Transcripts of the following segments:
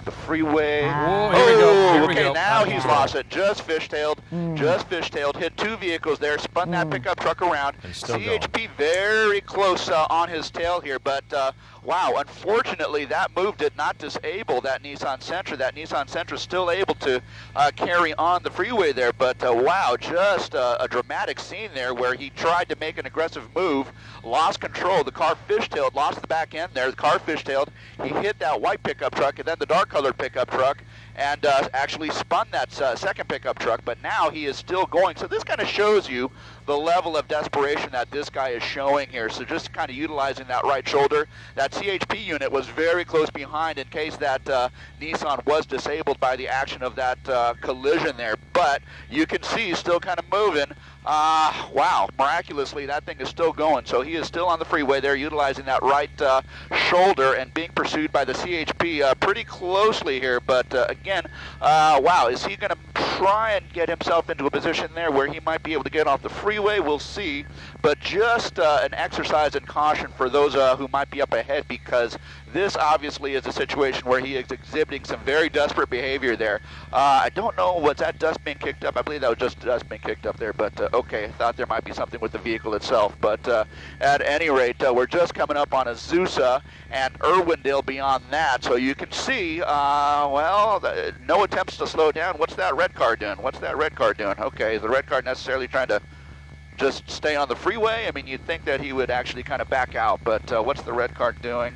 the freeway. Whoa, here we go. Here we okay, go. now he's lost it. Just fishtailed, hit two vehicles there, spun that pickup truck around. CHP very close on his tail here, but wow, unfortunately that move did not disable that Nissan Sentra. That Nissan Sentra still able to carry on the freeway there, but wow, just a dramatic scene there where he tried to make an aggressive move, lost control, the car fishtailed, lost the back end there, the car fishtailed, he hit that white pickup truck and then the dark colored pickup truck, and actually spun that second pickup truck, but now he is still going. So this kind of shows you the level of desperation that this guy is showing here. So just kind of utilizing that right shoulder. That CHP unit was very close behind in case that Nissan was disabled by the action of that collision there. But you can see he's still kind of moving. Wow, miraculously that thing is still going. So he is still on the freeway there, utilizing that right shoulder and being pursued by the CHP pretty closely here. But again, wow, is he going to try and get himself into a position there where he might be able to get off the freeway? We'll see. But just an exercise in caution for those who might be up ahead, because this obviously is a situation where he is exhibiting some very desperate behavior there. I don't know, was that dust being kicked up? I believe that was just dust being kicked up there, but okay, I thought there might be something with the vehicle itself. But at any rate, we're just coming up on Azusa and Irwindale beyond that, so you can see, well, no attempts to slow down. What's that red car doing? What's that red car doing? Okay, is the red car necessarily trying to just stay on the freeway? I mean, you'd think that he would actually kind of back out, but what's the red car doing?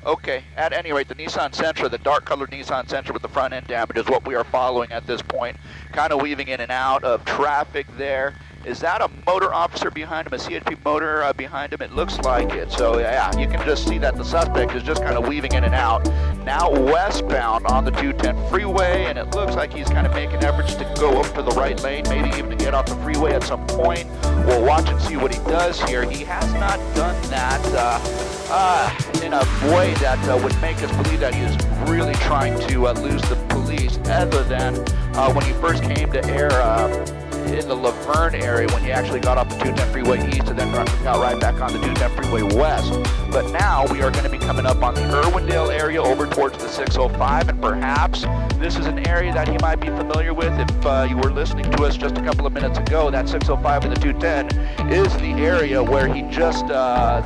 Okay, at any rate, the Nissan Sentra, the dark colored Nissan Sentra with the front end damage is what we are following at this point, kind of weaving in and out of traffic there. Is that a motor officer behind him, a CHP motor behind him? It looks like it. So yeah, you can just see that the suspect is just kind of weaving in and out. Now westbound on the 210 freeway, and it looks like he's kind of making efforts to go up to the right lane, maybe even to get off the freeway at some point. We'll watch and see what he does here. He has not done that in a way that would make us believe that he is really trying to lose the police, other than when he first came to air in the Laverne area, when he actually got off the 210 freeway east and then got right back on the 210 freeway west. But now we are going to be coming up on the Irwindale area over towards the 605, and perhaps this is an area that he might be familiar with. If you were listening to us just a couple of minutes ago, that 605 and the 210 is the area where he just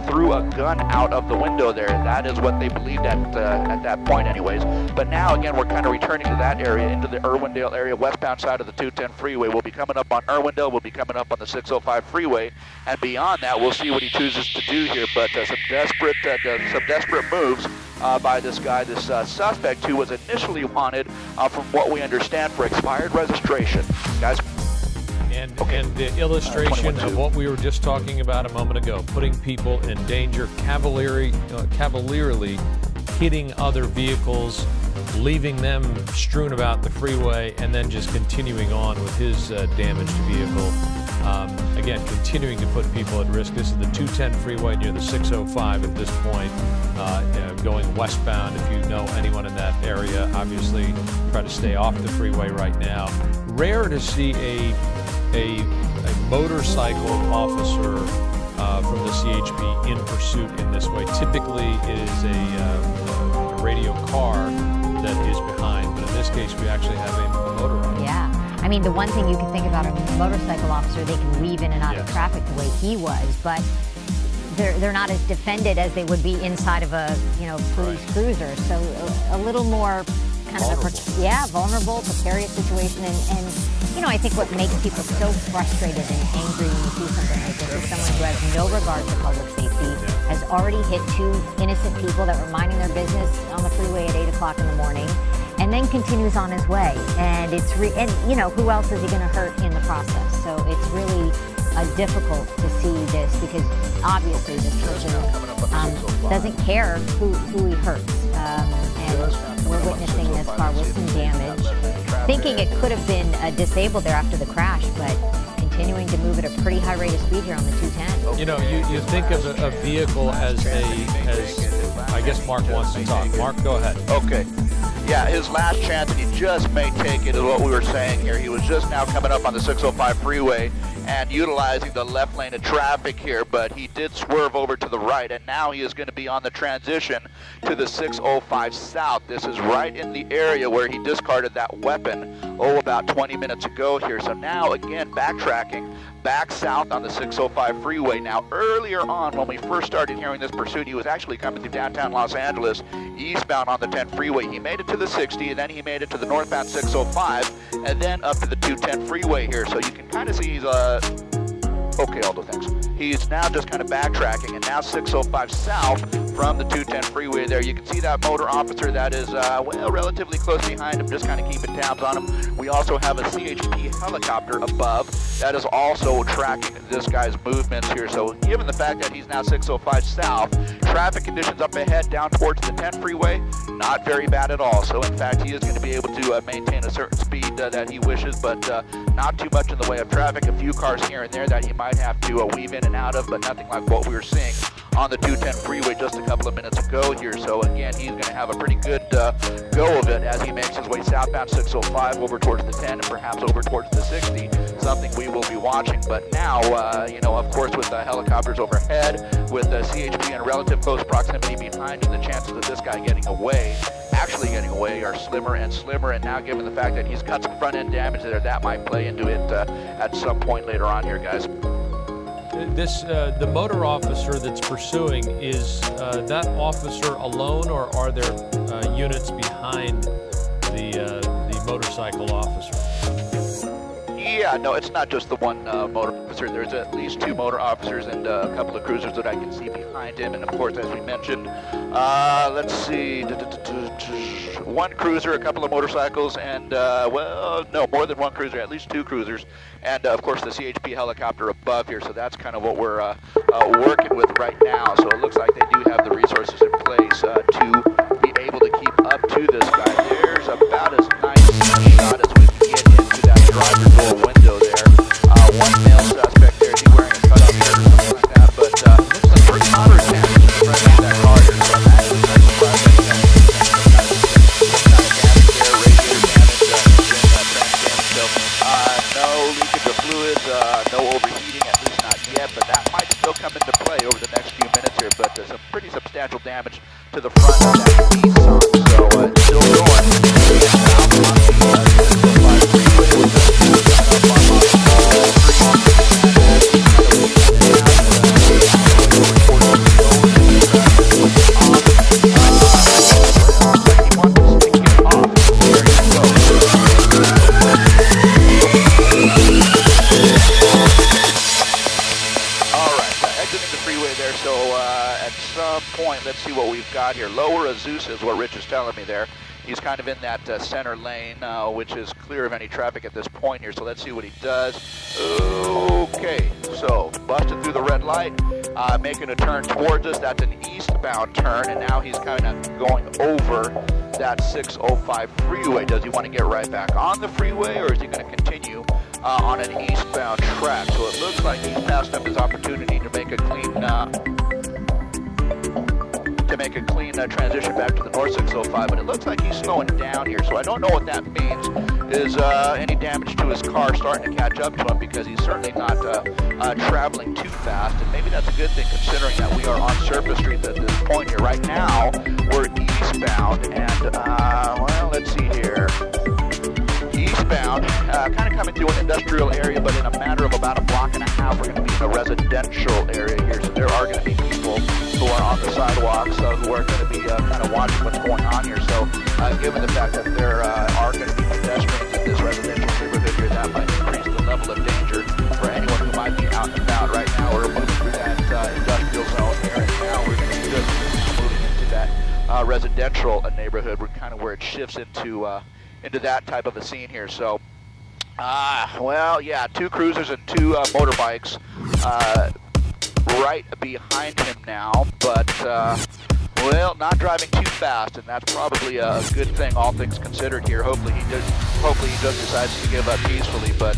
threw a gun out of the window there. That is what they believed at that point anyways. But now again, we're kind of returning to that area, into the Irwindale area, westbound side of the 210 freeway. We'll be coming up on Irwindale, we'll be coming up on the 605 freeway, and beyond that we'll see what he chooses to do here. But some desperate moves by this guy, this suspect, who was initially wanted, from what we understand, for expired registration. Guys? And the illustration of what we were just talking about a moment ago, putting people in danger, cavalierly hitting other vehicles, leaving them strewn about the freeway, and then just continuing on with his damaged vehicle. Again, continuing to put people at risk. This is the 210 freeway near the 605 at this point, going westbound. If you know anyone in that area, obviously try to stay off the freeway right now. Rare to see a motorcycle officer from the CHP in pursuit in this way. Typically it is a radio car that is behind, but in this case we actually have a motorized. Yeah. I mean, the one thing you can think about a motorcycle officer, they can weave in and out of traffic the way he was, but they're not as defended as they would be inside of a police cruiser. So a little more kind of vulnerable, precarious situation, and I think what makes people so frustrated and angry when you see something like this is someone who has no regard for public safety, has already hit two innocent people that were minding their business on the freeway at 8 o'clock in the morning, and then continues on his way. And it's who else is he going to hurt in the process? So it's really difficult to see this, because obviously this person doesn't care who he hurts. And we're witnessing this car with some damage, thinking it could have been disabled there after the crash, but continuing to move at a pretty high rate of speed here on the 210. You think of a vehicle as I guess Mark wants to talk. Mark, go ahead. Okay. Yeah, his last chance, and he just may take it, is what we were saying here. He was just now coming up on the 605 freeway and utilizing the left lane of traffic here, but he did swerve over to the right, and now he is going to be on the transition to the 605 south. This is right in the area where he discarded that weapon, about 20 minutes ago here. So now, again, backtracking back south on the 605 freeway. Now, earlier on, when we first started hearing this pursuit, he was actually coming through downtown Los Angeles, eastbound on the 10 freeway. He made it to the 60, and then he made it to the northbound 605, and then up to the 210 freeway here. So you can kind of see he's, okay, Aldo, thanks. He's now just kind of backtracking, and now 605 south from the 210 freeway there. You can see that motor officer that is, well, relatively close behind him, just kind of keeping tabs on him. We also have a CHP helicopter above that is also tracking this guy's movements here. So given the fact that he's now 605 south, traffic conditions up ahead down towards the 10 freeway, not very bad at all. So in fact, he is going to be able to maintain a certain speed that he wishes, but not too much in the way of traffic. A few cars here and there that he might have to weave in and out of, but nothing like what we were seeing on the 210 freeway just a couple of minutes ago here. So again, he's going to have a pretty good go of it as he makes his way southbound 605 over towards the 10 and perhaps over towards the 60, something we will be watching. But now, you know, of course, with the helicopters overhead, with the CHP in relative close proximity behind him, the chances of this guy actually getting away are slimmer and slimmer. And now, given the fact that he's got some front end damage there, that might play into it at some point later on here, guys. The motor officer that's pursuing, is that officer alone, or are there units behind the motorcycle officer? Yeah, no, it's not just the one motor officer. There's at least 2 motor officers and a couple of cruisers that I can see behind him. And of course, as we mentioned, let's see, 1 cruiser, a couple of motorcycles, and well, no, more than 1 cruiser, at least 2 cruisers, and of course the CHP helicopter above here. So that's kind of what we're working with right now. So it looks like they do have the resources in place to be able to keep up to this guy. There's about as nice a shot as we can get into that driver door window there. 1 male suspect there. Is he wearing a cutoff shirt or something like that? But some pretty moderate damage right in that car here. So I'm actually quite surprised that he got no leakage of fluids, no overheating, at least not yet, but that might still come into play over the next few minutes here. But some pretty substantial damage to the front of that Nissan, so it's still going. Let's see what we've got here. Lower Azusa is what Rich is telling me there. He's kind of in that center lane, which is clear of any traffic at this point here. So let's see what he does. Okay, so busted through the red light, making a turn towards us. That's an eastbound turn, and now he's kind of going over that 605 freeway. Does he want to get right back on the freeway, or is he going to continue on an eastbound track? So it looks like he's passed up his opportunity to make a clean transition back to the north 605, but it looks like he's slowing down here, so I don't know what that means. Is any damage to his car starting to catch up to him, because he's certainly not traveling too fast, and maybe that's a good thing considering that we are on surface streets at this point here. Right now, we're eastbound, and well, let's see here. Eastbound, kind of coming through an industrial area, but in a matter of about a block and a half, we're going to be in a residential area here, so there are going to be people who are on the sidewalks who are going to be kind of watching what's going on here. So given the fact that there are going to be pedestrians in this residential neighborhood here, that might increase the level of danger for anyone who might be out and about. Right now, we're moving through that industrial zone here, and now we're going to be just moving into that residential neighborhood. We're kind of where it shifts into that type of a scene here. So, well, yeah, 2 cruisers and 2 motorbikes right behind him now, but well, not driving too fast, and that's probably a good thing, all things considered here. Hopefully he just decides to give up peacefully. But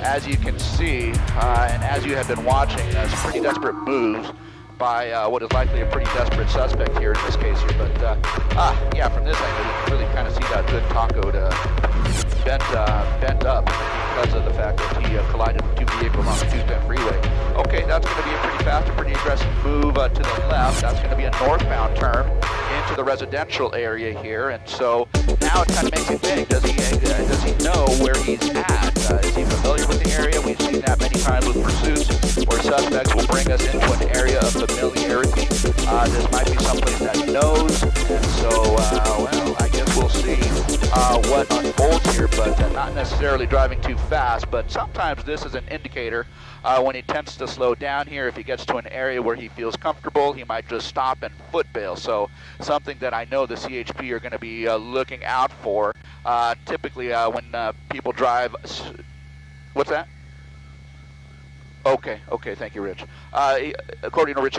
as you can see, and as you have been watching, some pretty desperate moves by what is likely a pretty desperate suspect here in this case here. But yeah, from this angle, you can really kind of see that good tacoed bent up because of the fact that he collided with two vehicles on the 210 freeway. Okay, that's going to be a pretty fast and pretty aggressive move to the left. That's going to be a northbound turn into the residential area here, and so now it kind of makes you think, does he know where he's at? Is he familiar with the area? We've seen that many times with pursuits where suspects will bring us into an area of familiarity. This might be someplace that he knows, and so, well, I guess we'll see what unfolds here, but not necessarily driving too fast, but sometimes this is an indicator when he tends to slow down here. If he gets to an area where he feels comfortable, he might just stop and foot bail. So something that I know the CHP are going to be looking out for. Typically when people drive... What's that? Okay, thank you, Rich. According to Rich,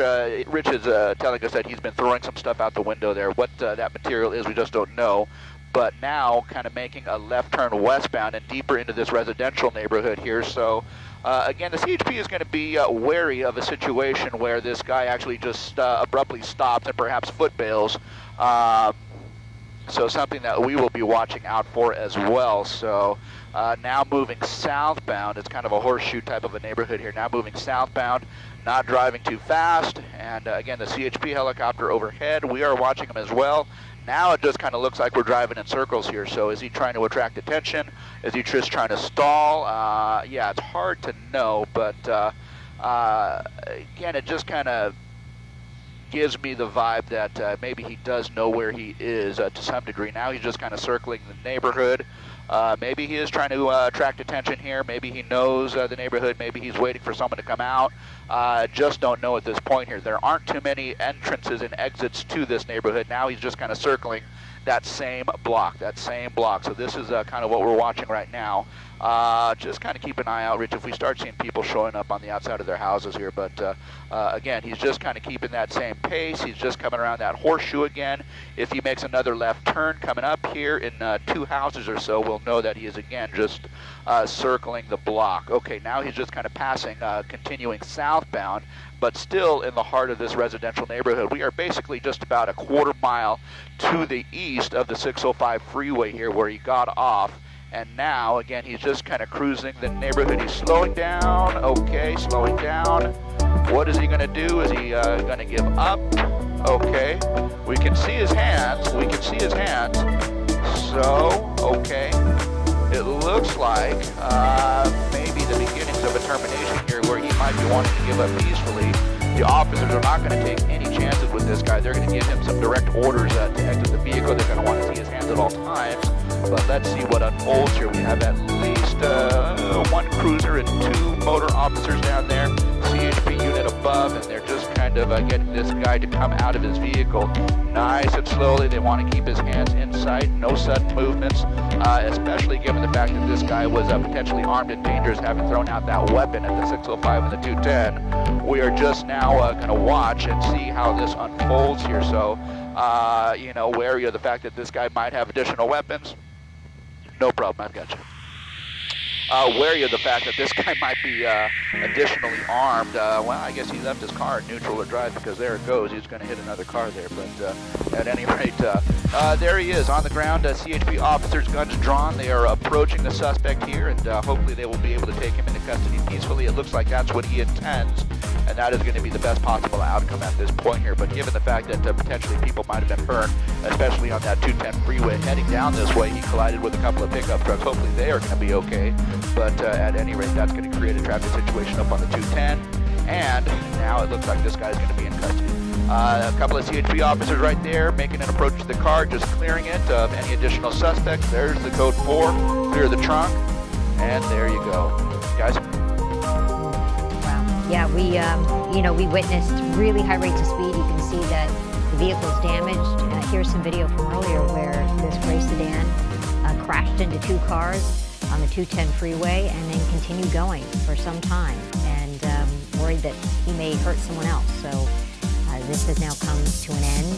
Rich is telling us that he's been throwing some stuff out the window there. What that material is, we just don't know. But now kind of making a left turn westbound and deeper into this residential neighborhood here. So again, the CHP is going to be wary of a situation where this guy actually just abruptly stops and perhaps foot bails. So something that we will be watching out for as well. So now moving southbound, it's kind of a horseshoe type of a neighborhood here. Now moving southbound, not driving too fast. And again, the CHP helicopter overhead, we are watching him as well. Now it just kind of looks like we're driving in circles here. So is he trying to attract attention? Is he just trying to stall? Yeah, it's hard to know, but again, it just kind of gives me the vibe that maybe he does know where he is to some degree. Now he's just kind of circling the neighborhood. Maybe he is trying to attract attention here. Maybe he knows the neighborhood. Maybe he's waiting for someone to come out. Just don't know at this point here. There aren't too many entrances and exits to this neighborhood. Now he's just kind of circling that same block. So this is kind of what we're watching right now. Just kind of keep an eye out, Rich, if we start seeing people showing up on the outside of their houses here. But again, he's just kind of keeping that same pace. He's just coming around that horseshoe again. If he makes another left turn coming up here in 2 houses or so, we'll know that he is again just circling the block. Okay, now he's just kind of passing, continuing southbound, but still in the heart of this residential neighborhood. We are basically just about a quarter mile to the east of the 605 freeway here where he got off. And now, again, he's just kind of cruising the neighborhood. He's slowing down. Okay, slowing down. What is he going to do? Is he going to give up? Okay. We can see his hands. So, okay. It looks like maybe the beginnings of a termination here where he might be wanting to give up peacefully. The officers are not going to take any chances with this guy. They're going to give him some direct orders to exit the vehicle. They're going to want to see his hands at all times. But let's see what unfolds here. We have at least 1 cruiser and 2 motor officers down there, CHP unit above, and they're just kind of getting this guy to come out of his vehicle nice and slowly. They want to keep his hands in sight, no sudden movements, especially given the fact that this guy was potentially armed and dangerous, having thrown out that weapon at the 605 and the 210. We are just now going to watch and see how this unfolds here. So, you know, wary of the fact that this guy might have additional weapons. No problem, I've got you. Wary of the fact that this guy might be additionally armed. Well, I guess he left his car in neutral or drive because there it goes. He's going to hit another car there. But at any rate, there he is on the ground. CHP officers, guns drawn. They are approaching the suspect here, and hopefully they will be able to take him into custody peacefully. It looks like that's what he intends, and that is going to be the best possible outcome at this point here. But given the fact that potentially people might have been burned, especially on that 210 freeway heading down this way, he collided with a couple of pickup trucks. Hopefully they are going to be okay. But at any rate, that's going to create a traffic situation up on the 210. And now it looks like this guy's going to be in custody. A couple of CHP officers right there making an approach to the car, just clearing it of any additional suspects. There's the code 4, clear the trunk, and there you go. Guys? Wow. Yeah, we witnessed really high rates of speed. You can see that the vehicle's damaged. Here's some video from earlier where this gray sedan crashed into 2 cars on the 210 freeway and then continued going for some time, and worried that he may hurt someone else. So this has now come to an end.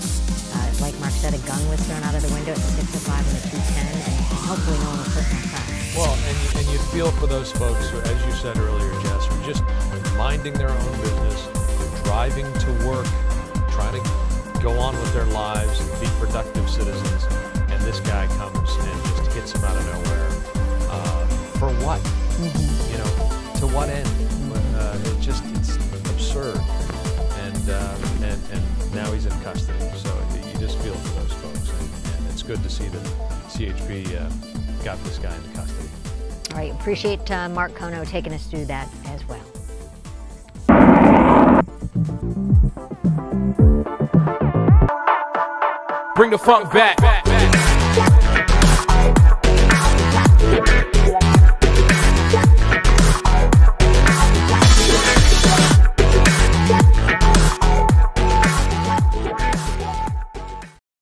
Like Mark said, a gun was thrown out of the window at the 605 and the 210, and hopefully no one was hurt in the crash. Well, and you feel for those folks who, as you said earlier, Jess, are just minding their own business, driving to work, trying to go on with their lives and be productive citizens, and this guy comes and just hits them out of nowhere. he's in custody. So you just feel for those folks, and it's good to see that CHP got this guy into custody. All right, appreciate Mark Kono taking us through that as well. Bring the funk back.